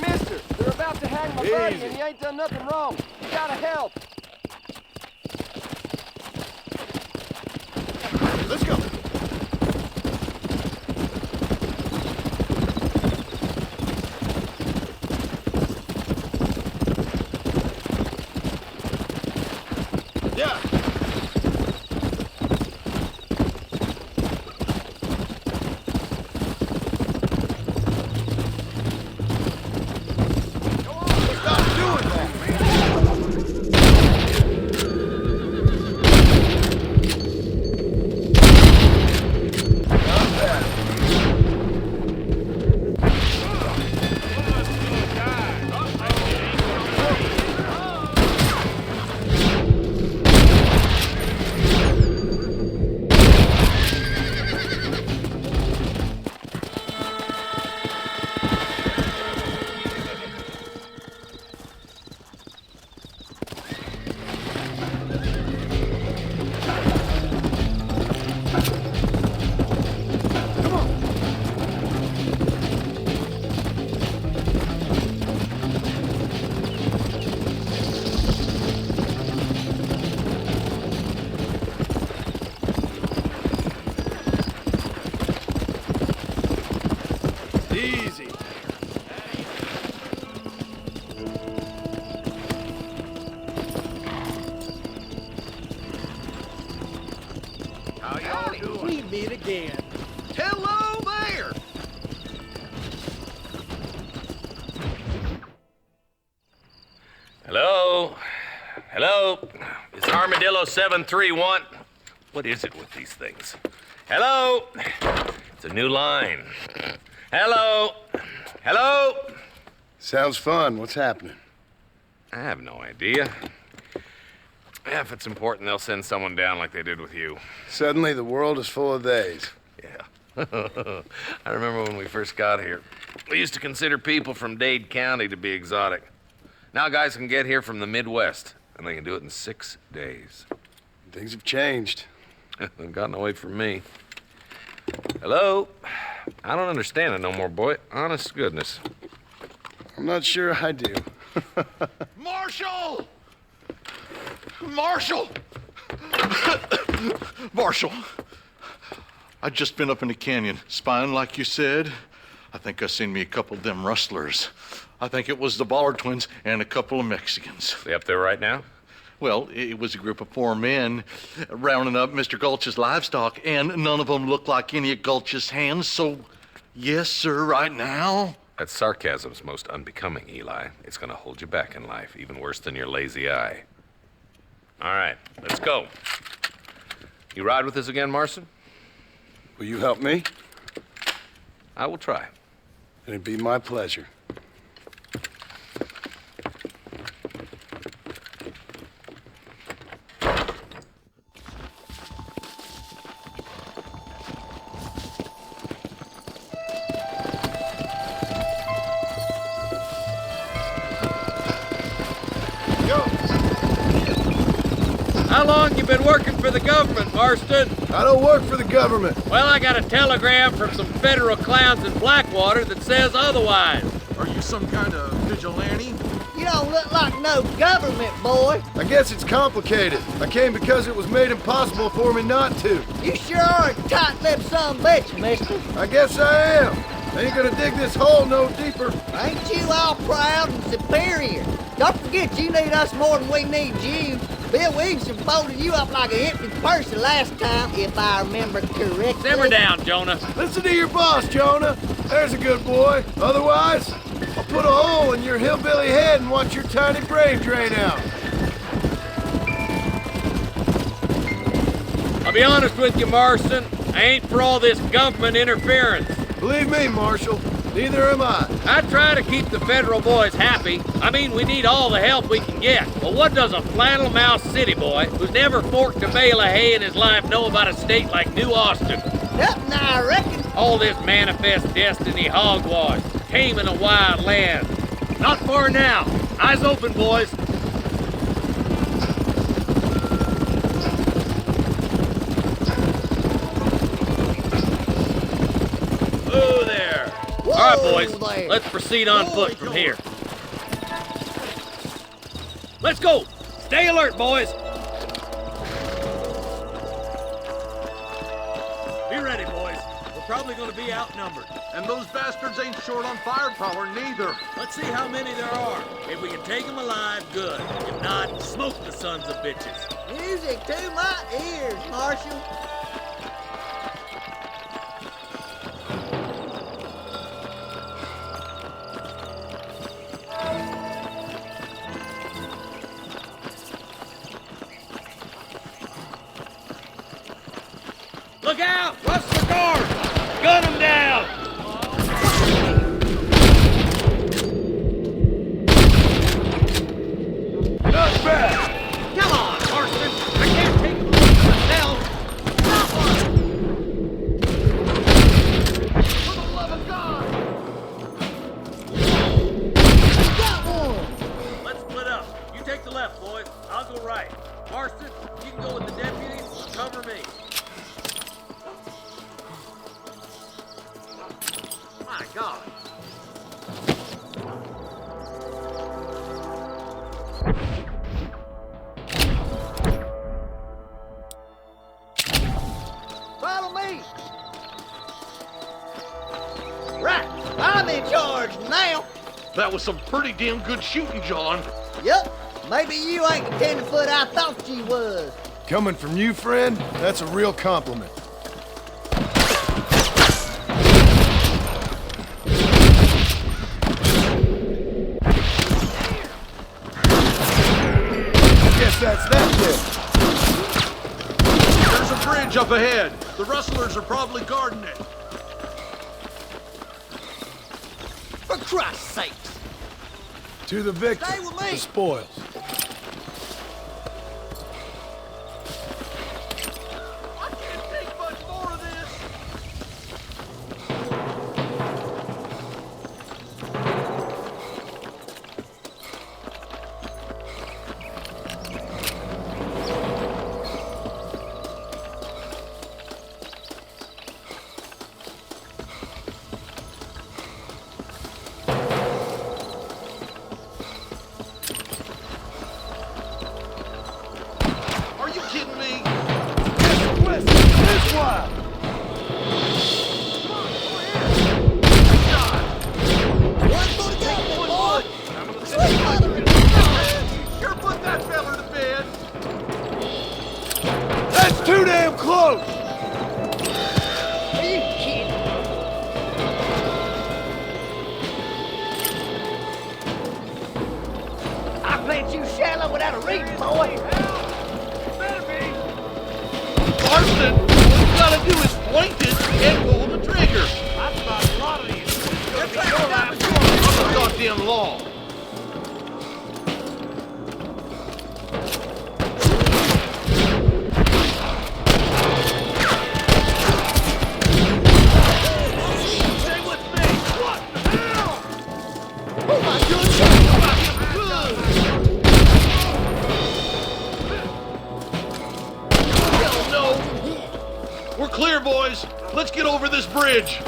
S17: Mister, they're about to hang my buddy and he ain't done nothing wrong. You gotta help.
S8: Let's go. Yeah. Stop doing that.
S15: we meet again. Hello there!
S13: Hello? Hello? Is Armadillo 731? What is it with these things? Hello? It's a new line. Hello? Hello?
S8: Sounds fun. What's happening?
S13: I have no idea. Yeah, if it's important, they'll send someone down like they did with you.
S8: Suddenly, the world is full of theys.
S13: Yeah. I remember when we first got here. We used to consider people from Dade County to be exotic. Now guys can get here from the Midwest, and they can do it in 6 days.
S8: Things have changed.
S13: They've gotten away from me. Hello? I don't understand it no more, boy. Honest to goodness.
S8: I'm not sure I do.
S15: Marshal! Marshal!
S18: Marshal, I just been up in the canyon, spying like you said. I think I seen me a couple of them rustlers. I think it was the Ballard twins and a couple of Mexicans.
S13: They up there right now?
S18: Well, it was a group of 4 men rounding up Mr. Gulch's livestock, and none of them looked like any of Gulch's hands, so yes, sir, right now.
S13: That sarcasm's most unbecoming, Eli. It's gonna hold you back in life, even worse than your lazy eye. All right, let's go. You ride with us again, Marston?
S8: Will you help me?
S13: I will try.
S8: It'd be my pleasure.
S14: How long you been working for the government, Marston?
S8: I don't work for the government.
S14: Well, I got a telegram from some federal clowns in Blackwater that says otherwise.
S19: Are you some kind of vigilante?
S3: You don't look like no government, boy.
S8: I guess it's complicated. I came because it was made impossible for me not to.
S3: You sure are a tight-lipped son of a bitch, mister.
S8: I guess I am. I ain't gonna dig this hole no deeper.
S3: Ain't you all proud and superior? Don't forget you need us more than we need you. Bill Williamson folded you up like an empty purse the last time, if I remember correctly.
S14: Simmer down, Jonah.
S8: Listen to your boss, Jonah. There's a good boy. Otherwise, I'll put a hole in your hillbilly head and watch your tiny brain drain out.
S14: I'll be honest with you, Marston. I ain't for all this government interference.
S8: Believe me, Marshal, neither am I.
S14: I try to keep the federal boys happy. I mean, we need all the help we can get. But what does a flannel-mouthed city boy who's never forked a bale of hay in his life know about a state like New Austin?
S3: Nothing, I reckon.
S14: All this manifest destiny hogwash, taming a wild land. Not far now. Eyes open, boys. Whoa there. All right, boys.
S3: There.
S14: Let's proceed on foot from here. Let's go. Stay alert, boys.
S19: Be ready, boys. We're probably going to be outnumbered. And those bastards ain't short on firepower, neither. Let's see how many there are. If we can take them alive, good. If not, smoke the sons of bitches.
S3: Music to my ears, Marshal.
S14: Look out! Rush the guard! Gun them down!
S8: Not bad.
S14: Come on, Marston! I can't take them myself! Stop one!
S15: For the love of God!
S3: Got one!
S14: Let's split up. You take the left, boys. I'll go right. Marston, you can go with the deputies. Cover me. My God.
S3: Follow me! Right, I'm in charge now.
S18: That was some pretty damn good shooting, John.
S3: Yup, maybe you ain't the tenderfoot I thought you was.
S8: Coming from you, friend, that's a real compliment. guess that's that then.
S19: There's a bridge up ahead. The Rustlers are probably guarding it.
S3: For Christ's sakes!
S8: To the victor,
S3: Stay with me.
S8: the spoils.
S19: I can't take much more of this. Are you kidding me?
S8: West, this way!
S3: One more to go, boy! Sweet mother!
S19: Sure put that fella to bed.
S8: That's too damn close!
S3: Are you kidding? I plant you shallow without a reach, boy!
S19: Marston, all you gotta do is point it and pull the trigger.
S11: I've got a lot of these.
S19: That's the goddamn law. Stay with me. What the hell?
S3: Oh my goodness!
S19: Hell no. We're clear, boys. Let's get over this bridge.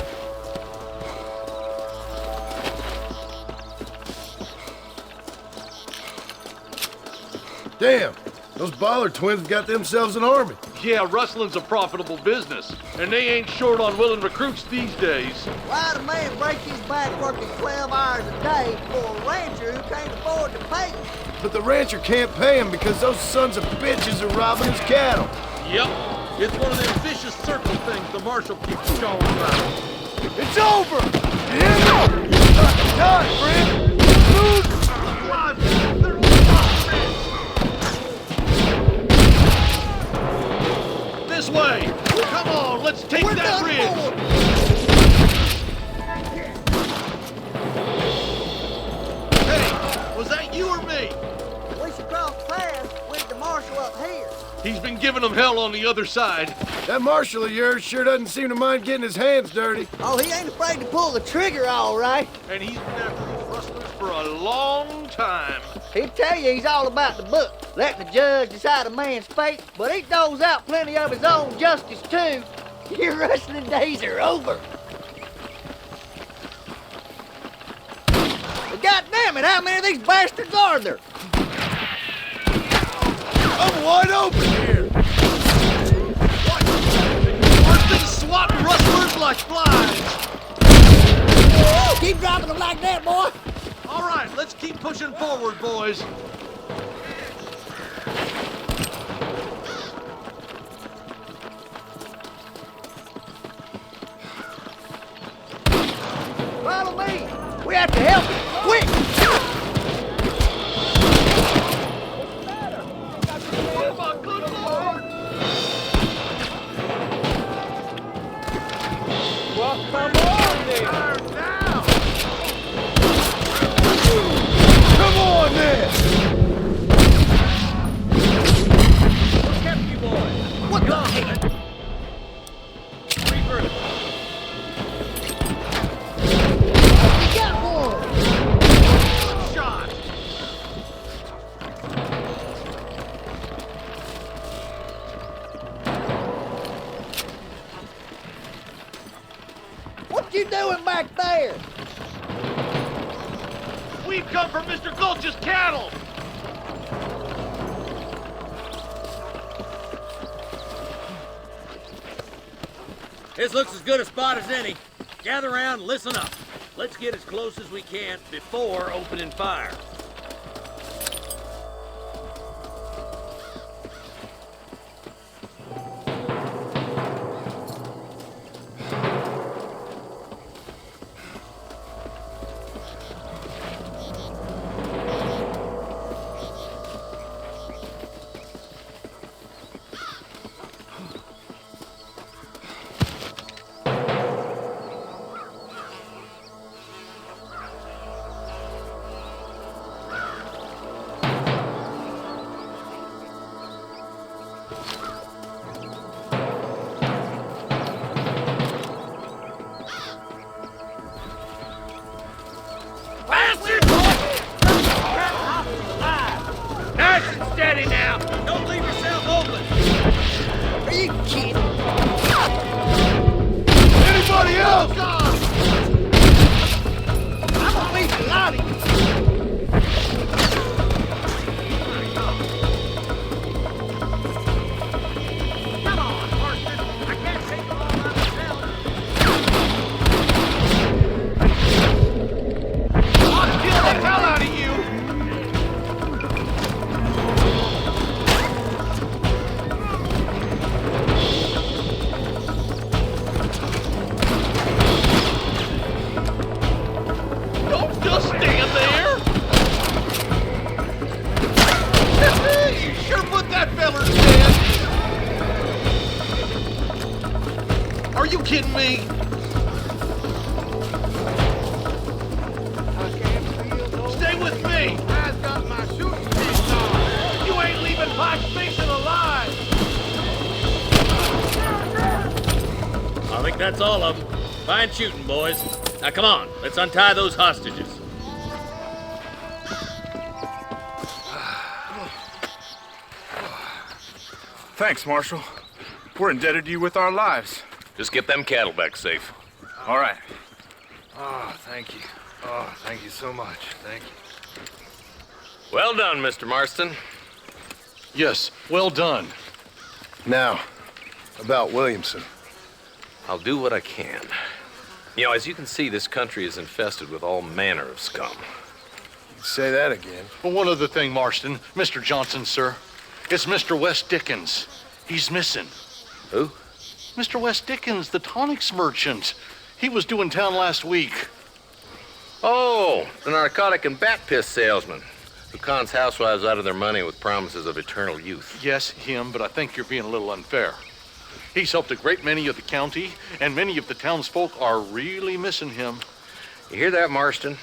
S8: Damn, those Bollard twins got themselves an army.
S19: Yeah, rustling's a profitable business, and they ain't short on willing recruits these days.
S3: Why'd a man break his back working 12 hours a day for a rancher who can't afford to pay him?
S8: But the rancher can't pay him because those sons of bitches are robbing his cattle.
S19: Yep, it's one of them vicious circle things the marshal keeps showing about.
S8: It's over! Yeah! Done, friend!
S19: This way! Come on, let's take that bridge! Hey, was that you or me?
S3: We should cross paths with the marshal up here.
S19: He's been giving them hell on the other side.
S8: That marshal of yours sure doesn't seem to mind getting his hands dirty.
S3: Oh, he ain't afraid to pull the trigger, all right.
S19: And he's been after these rustlers for a long time.
S3: He'll tell you he's all about the book, letting the judge decide a man's fate, but he doles out plenty of his own justice, too. Your rustling days are over. But goddamn it, how many of these bastards are there?
S8: I'm wide open here!
S19: Marston's swatting rustlers like flies.
S3: Keep dropping them like that, boy.
S19: All right, let's keep pushing forward, boys.
S3: Follow me. We have to help him. Quick!
S19: Oh, my good Lord!
S11: Well, come on then.
S8: Come on then!
S11: What kept you boys?
S3: What the heck?
S11: Reaper.
S3: We got one.
S19: Shot.
S3: What you doing back there?
S19: We've come from Mr. Gulch's cattle.
S14: This looks as good a spot as any. Gather around and listen up. Let's get as close as we can before opening fire.
S15: Nice and steady now. Don't leave yourself open.
S3: Are you kidding?
S8: Anybody else?
S3: I'm gonna beat the lot of you.
S15: Come on, Marston. I can't take them all by myself. I'll kill the hell out of you. Don't just stand there! You sure put that feller dead! Are you kidding me? Stay with me! I've got my shooting sticks on! You ain't leaving Pike Basin alive!
S14: I think that's all of them. Fine shooting, boys. Now come on, let's untie those hostages.
S20: Thanks, Marshal. We're indebted to you with our lives.
S13: Just get them cattle back safe.
S20: All right. Oh, thank you. Oh, thank you so much. Thank you.
S13: Well done, Mr. Marston.
S18: Yes, well done.
S8: Now, about Williamson.
S13: I'll do what I can. You know, as you can see, this country is infested with all manner of scum.
S8: Say that again.
S18: Well, one other thing, Marston. Mr. Johnson, sir. It's Mr. West Dickens. He's missing.
S13: Who?
S18: Mr. West Dickens, the tonics merchant. He was due in town last week.
S13: Oh, the narcotic and bat piss salesman who cons housewives out of their money with promises of eternal youth.
S18: Yes, him, but I think you're being a little unfair. He's helped a great many of the county, and many of the townsfolk are really missing him.
S13: You hear that, Marston?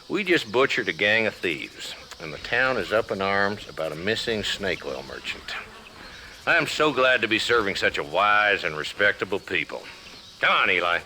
S13: We just butchered a gang of thieves, and the town is up in arms about a missing snake oil merchant. I am so glad to be serving such a wise and respectable people. Come on, Eli.